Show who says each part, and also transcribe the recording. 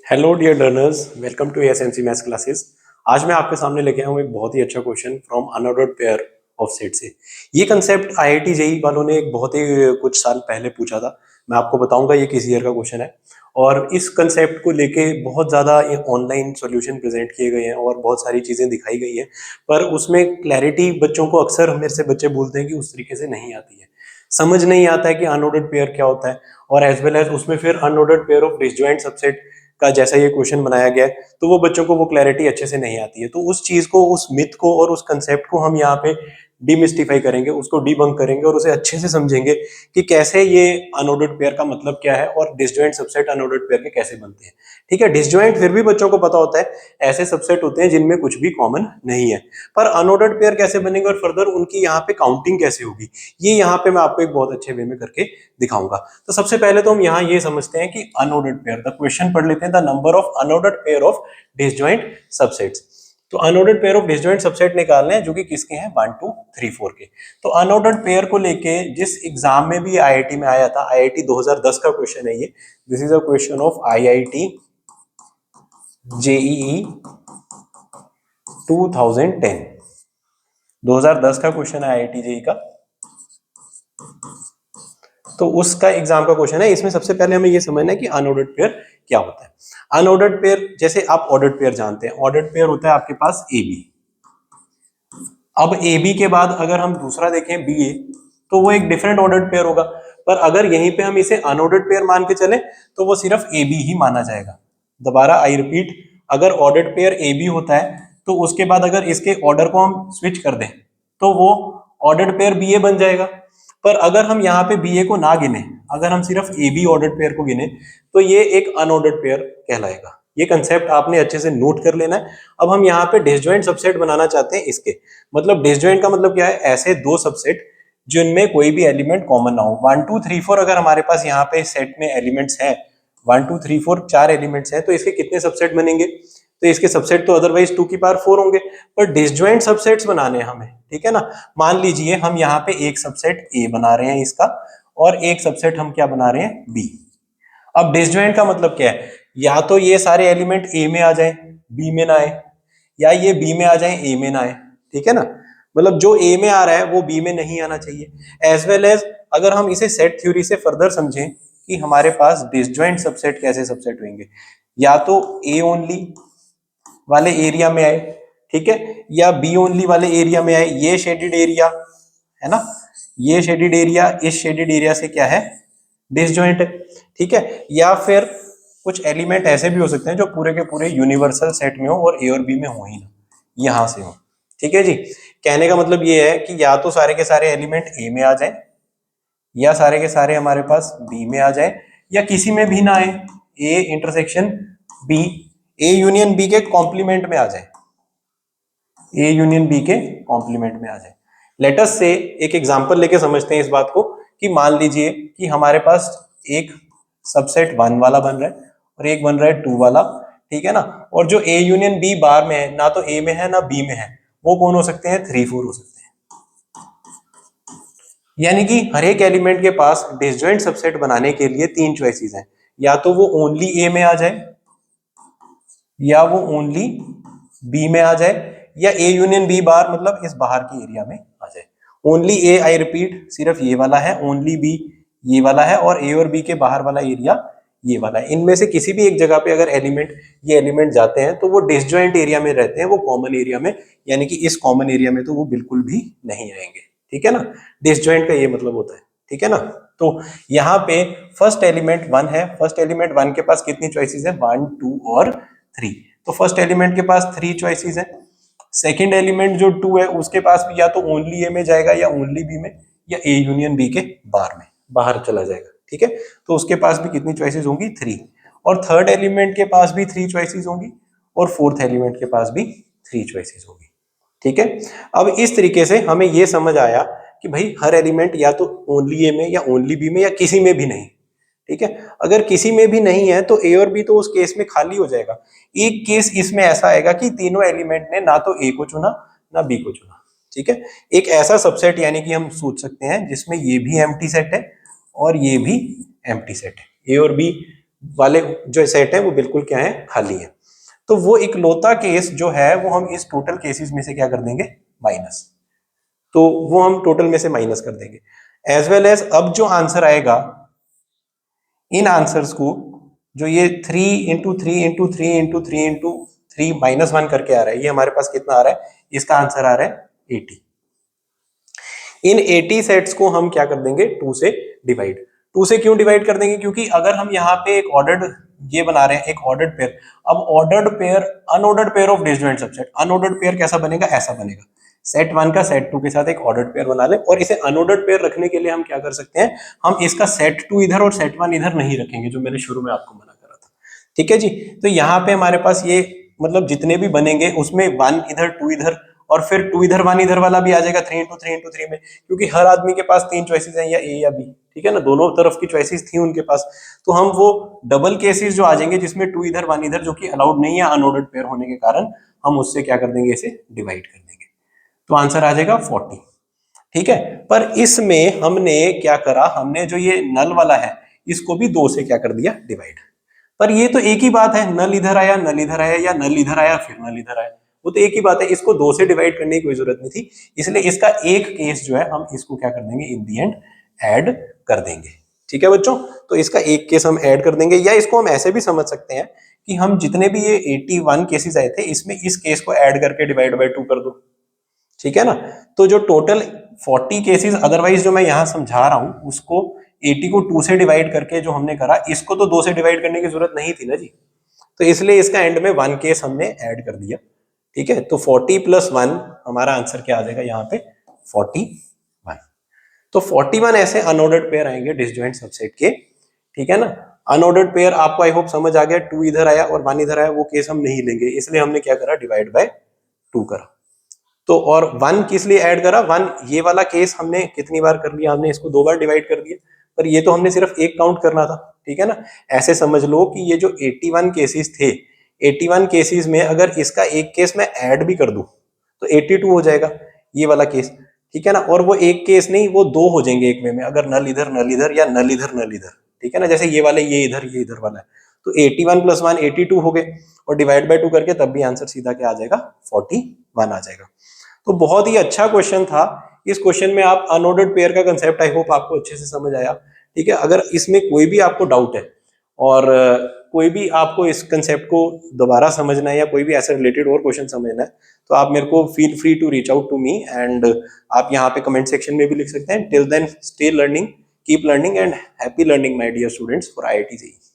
Speaker 1: Hello dear learners, welcome to SMC maths classes. आज मैं आपके सामने लेके आया हूँ एक बहुत ही अच्छा question from unordered pair of set से। ये कंसेप्ट आईआईटी जेईई वालों ने एक बहुत ही कुछ साल पहले पूछा था। मैं आपको बताऊंगा ये किस ईयर का क्वेश्चन है। और इस कंसेप्ट को लेके बहुत ज़्यादा ऑनलाइन सॉल्यूशन प्रेजेंट किए गए हैं और बहुत सारी चीज़ें दिखाई गई हैं, पर उसमें क्लैरिटी बच्चों को अक्सर मेरे से बच्चे बोलते हैं कि उस तरीके से नहीं आती है, समझ नहीं आता है कि अनऑर्डर्ड पेयर क्या होता है। और एज वेल एज उसमें फिर unordered pair of disjoint subset का जैसा ये क्वेश्चन बनाया गया है, तो वो बच्चों को वो क्लैरिटी अच्छे से नहीं आती है। तो उस चीज को, उस मिथ को और उस कंसेप्ट को हम यहाँ पे डिमिस्टिफाई करेंगे, उसको डिबंक करेंगे और उसे अच्छे से समझेंगे कि कैसे ये अनऑर्डर्ड पेयर का मतलब क्या है और डिसजॉइंट सबसेट अनऑर्डर्ड पेयर के कैसे बनते हैं। ठीक है, डिसजॉइंट फिर भी बच्चों को पता होता है, ऐसे सबसेट होते हैं जिनमें कुछ भी कॉमन नहीं है। पर अनऑर्डर्ड पेयर कैसे बनेंगे और फर्दर उनकी यहाँ पे काउंटिंग कैसे होगी, ये यहाँ पे मैं आपको एक बहुत अच्छे वे में करके दिखाऊंगा। तो सबसे पहले तो हम यहाँ ये समझते हैं कि अनऑर्डर्ड पेयर, द क्वेश्चन पढ़ लेते हैं, the number of unordered pair of disjoint subsets. तो unordered pair of disjoint subset निकालने हैं जो कि किसके हैं, 1 2 3 4 के। तो अनऑर्डर्ड पेयर को लेके जिस एग्जाम में भी आईआईटी में आया था, आईआईटी 2010 का क्वेश्चन है ये। This is a question of IIT JEE 2010। 2010 का क्वेश्चन है आईआईटी जेईई का। तो उसका एग्जाम का क्वेश्चन है। इसमें सबसे पहले हमें यह समझना है कि अनऑर्डर्ड पेयर क्या होता है। अनऑर्डर्ड पेयर, जैसे आप ऑर्डर्ड पेयर जानते हैं, ऑर्डर्ड पेयर होता है आपके पास ए बी। अब ए बी के बाद अगर हम दूसरा देखें बी ए, तो वो एक डिफरेंट ऑर्डर्ड पेयर होगा। पर अगर यहीं पे हम इसे अनऑर्डर्ड पेयर मान के चले तो वो सिर्फ ए बी ही माना जाएगा। दोबारा आई रिपीट, अगर ऑर्डर्ड पेयर ए बी होता है तो उसके बाद अगर इसके ऑर्डर को हम स्विच कर दें तो वो ऑर्डर्ड पेयर बी ए बन जाएगा। पर अगर हम यहाँ पे बी ए को ना गिने, अगर हम सिर्फ ए बी ऑर्डर्ड पेयर को गिने, तो ये एक अनऑर्डर्ड पेयर कहलाएगा। ये कंसेप्ट आपने अच्छे से नोट कर लेना है। अब हम यहाँ पे डिसजॉइंट सबसेट बनाना चाहते हैं इसके। मतलब डिसजॉइंट का मतलब क्या है, ऐसे दो सबसेट जिनमें कोई भी एलिमेंट कॉमन ना हो। 1 2 3 4 अगर हमारे पास यहाँ पे सेट में एलिमेंट्स हैं, 1 2 3 4 चार एलिमेंट्स हैं, तो इसके कितने सबसेट बनेंगे? तो इसके सबसेट तो अदरवाइज 2 की पावर 4 होंगे। पर डिसजॉइंट सबसेट्स बनाने हैं हमें, ठीक है ना। मान लीजिए हम यहाँ पे एक सबसेट ए बना रहे हैं इसका, और एक सबसेट हम क्या बना रहे हैं, बी। अब डिसजॉइंट का मतलब क्या है, या तो ये सारे एलिमेंट ए में आ जाए बी में ना आए, या ये बी में आ जाए ए में ना आए। ठीक है ना, मतलब जो ए में आ रहा है वो बी में नहीं आना चाहिए। एज वेल एज अगर हम इसे सेट थ्योरी से फर्दर समझें कि हमारे पास डिसजॉइंट सबसेट कैसे सबसेट होंगे, या तो ए ओनली वाले एरिया में आए, ठीक है, या बी ओनली वाले एरिया में आए। ये शेडेड एरिया है ना, ये शेडेड एरिया इस शेडेड एरिया से क्या है, डिसजॉइंट है। ठीक है, या फिर कुछ एलिमेंट ऐसे भी हो सकते हैं जो पूरे के पूरे यूनिवर्सल सेट में हो और ए और बी में हो ही ना, यहां से हो। ठीक है जी, कहने का मतलब ये है कि या तो सारे के सारे एलिमेंट ए में आ जाए, या सारे के सारे हमारे पास बी में आ जाए, या किसी में भी ना आए, A intersection B, A union B के कॉम्प्लीमेंट में आ जाए, ए यूनियन बी के कॉम्प्लीमेंट में आ जाए। लेट अस से एक एग्जांपल लेके समझते हैं इस बात को, कि मान लीजिए कि हमारे पास एक सबसेट 1 वाला बन रहा है और एक बन रहा है 2 वाला, ठीक है ना। और जो ए यूनियन बी बार में है, ना तो ए में है ना बी में है, वो कौन हो सकते हैं, 3 4 हो सकते हैं। यानी कि हर एक एलिमेंट के पास डिसजॉइंट सबसेट बनाने के लिए 3 चॉइसेस हैं, या तो वो ओनली ए में आ जाए, या वो ओनली बी में आ जाए, या ए यूनियन बी बार मतलब इस बाहर के एरिया में आ जाए। ओनली ए, आई रिपीट, सिर्फ ये वाला है, ओनली बी ये वाला है, और ए और बी के बाहर वाला एरिया ये वाला है। इनमें से किसी भी एक जगह पे अगर ये एलिमेंट जाते हैं तो वो डिसजॉइंट एरिया में रहते हैं, वो कॉमन एरिया में, यानी कि इस कॉमन एरिया में तो वो बिल्कुल भी नहीं आएंगे। ठीक है ना, डिसजॉइंट का ये मतलब होता है। ठीक है ना, तो यहाँ पे फर्स्ट एलिमेंट 1 है, फर्स्ट एलिमेंट 1 के पास कितनी चॉइसेस है, 1 2 और 3। तो फर्स्ट एलिमेंट के पास 3 चॉइसेस है। सेकंड एलिमेंट जो 2 है उसके पास भी या तो ओनली ए में जाएगा, या ओनली बी में, या ए यूनियन बी के बाहर में बाहर चला जाएगा। ठीक है, तो उसके पास भी कितनी चॉइसेस होंगी, 3। और थर्ड एलिमेंट के पास भी 3 चॉइसेस होंगी, और फोर्थ एलिमेंट के पास भी 3 चॉइसेस होगी। ठीक है, अब इस तरीके से हमें यह समझ आया कि भाई हर एलिमेंट या तो ओनली ए में, या ओनली बी में, या किसी में भी नहीं। ठीक है, अगर किसी में भी नहीं है तो ए और बी तो उस केस में खाली हो जाएगा। एक केस इसमें ऐसा आएगा कि तीनों एलिमेंट ने ना तो ए को चुना ना बी को चुना। ठीक है, एक ऐसा सबसेट यानी कि हम सोच सकते हैं जिसमें ये भी एम्प्टी सेट है और ये भी एम्प्टी सेट है, ए और बी वाले जो सेट है वो बिल्कुल क्या है, खाली है। तो वो इकलौता केस जो है वो हम इस टोटल केसेस में से क्या कर देंगे, माइनस। तो वो हम टोटल में से माइनस कर देंगे। एज वेल एज अब जो आंसर आएगा, इन आंसर्स को जो ये 3 × 3 × 3 × 3 × 3 -1 करके आ रहा है, ये हमारे पास कितना आ रहा है, इसका आंसर आ रहा है 80। इन 80 सेट्स को हम क्या कर देंगे, 2 से डिवाइड। 2 से क्यों डिवाइड कर देंगे, क्योंकि अगर हम यहाँ पे एक ऑर्डर्ड ये बना रहे हैं, एक ऑर्डर्ड पेयर। अब ordered pair, unordered pair of disjoint subset, unordered pair कैसा बनेगा, ऐसा बनेगा। सेट 1 का सेट 2 के साथ एक ऑर्डर्ड पेयर बना ले, और इसे अनऑर्डर्ड पेयर रखने के लिए हम क्या कर सकते हैं, हम इसका सेट 2 इधर और सेट 1 इधर नहीं रखेंगे, जो मैंने शुरू में आपको मना करा था। ठीक है जी। तो यहाँ पे हमारे पास ये मतलब जितने भी बनेंगे उसमें 1 इधर 2 इधर, और फिर 2 इधर 1 इधर वाला भी आ जाएगा 3 × 3 × 3 में, क्योंकि हर आदमी के पास 3 चॉइसेस हैं, या ए या बी। ठीक है ना, दोनों तरफ की चॉइसेस थी उनके पास। तो हम वो डबल केसेस जो आ जाएंगे जिसमें 2 इधर 1 इधर, जो कि अलाउड नहीं है अनऑर्डर्ड पेयर होने के कारण, हम उससे क्या कर देंगे, इसे डिवाइड कर देंगे। तो आंसर आ जाएगा 40। ठीक है। पर इसमें हमने क्या करा, हमने जो ये नल वाला है इसको भी 2 से क्या कर दिया, डिवाइड। पर ये तो एक ही बात है, नल इधर आया, नल इधर आया, या नल इधर आया फिर नल इधर आया, वो तो एक ही बात है। इसको 2 से डिवाइड करने की कोई जरूरत नहीं थी, इसलिए इसका एक केस जो है हम इसको क्या कर देंगे, इन दी एंड ऐड कर देंगे। ठीक है बच्चों, तो इसका एक केस हम ऐड कर देंगे, या इसको हम ऐसे भी समझ सकते हैं कि हम जितने भी ये 81 केसेस आए थे, इसमें इस केस को ऐड करके डिवाइड बाय 2 कर दो। ठीक है ना। तो जो टोटल 40 केसेस अदरवाइज जो मैं यहां समझा रहा हूं, उसको 80 को 2 से डिवाइड करके जो हमने करा, इसको तो 2 से डिवाइड करने की जरूरत नहीं थी ना जी। तो इसलिए इसका एंड में 1 केस हमने ऐड कर दिया। ठीक है, तो 40 + 1 हमारा आंसर क्या आ जाएगा यहाँ पे, 41। तो 41 ऐसे अनऑर्डर्ड पेयर आएंगे डिसजॉइंट सबसेट के। ठीक है ना। अनऑर्डर्ड पेयर आपको आई होप समझ आ गया, 2 इधर आया और 1 इधर आया, वो केस हम नहीं लेंगे, इसलिए हमने क्या करा, डिवाइड बाय 2 करा। तो और 1 किस लिए ऐड करा, 1 ये वाला केस हमने कितनी बार कर लिया, हमने इसको 2 बार डिवाइड कर दिया, पर ये तो हमने सिर्फ एक काउंट करना था। ठीक है ना। ऐसे समझ लो कि ये जो 81 केसेस थे, 81 केसेस में अगर इसका एक केस मैं ऐड भी कर दूं तो 82 हो जाएगा ये वाला केस। ठीक है ना। और वो एक केस नहीं, वो 2 हो जाएंगे एक में अगर नल इधर या नल इधर। ठीक है ना, जैसे ये वाले ये इधर वाला है। तो 81 + 1 82 हो गए, और डिवाइड बाय 2 करके तब भी आंसर सीधा क्या आ जाएगा, 41 आ जाएगा। तो बहुत ही अच्छा क्वेश्चन था। इस क्वेश्चन में आप अनऑर्डर्ड पेयर का कंसेप्ट आई होप आपको अच्छे से समझ आया। ठीक है, अगर इसमें कोई भी आपको डाउट है, और कोई भी आपको इस कंसेप्ट को दोबारा समझना है, या कोई भी ऐसे रिलेटेड और क्वेश्चन समझना है, तो आप मेरे को feel free to reach out to me, and आप यहाँ पे कमेंट सेक्शन में भी लिख सकते हैं। Till then stay learning, keep learning, and happy learning my dear students for IIT JEE।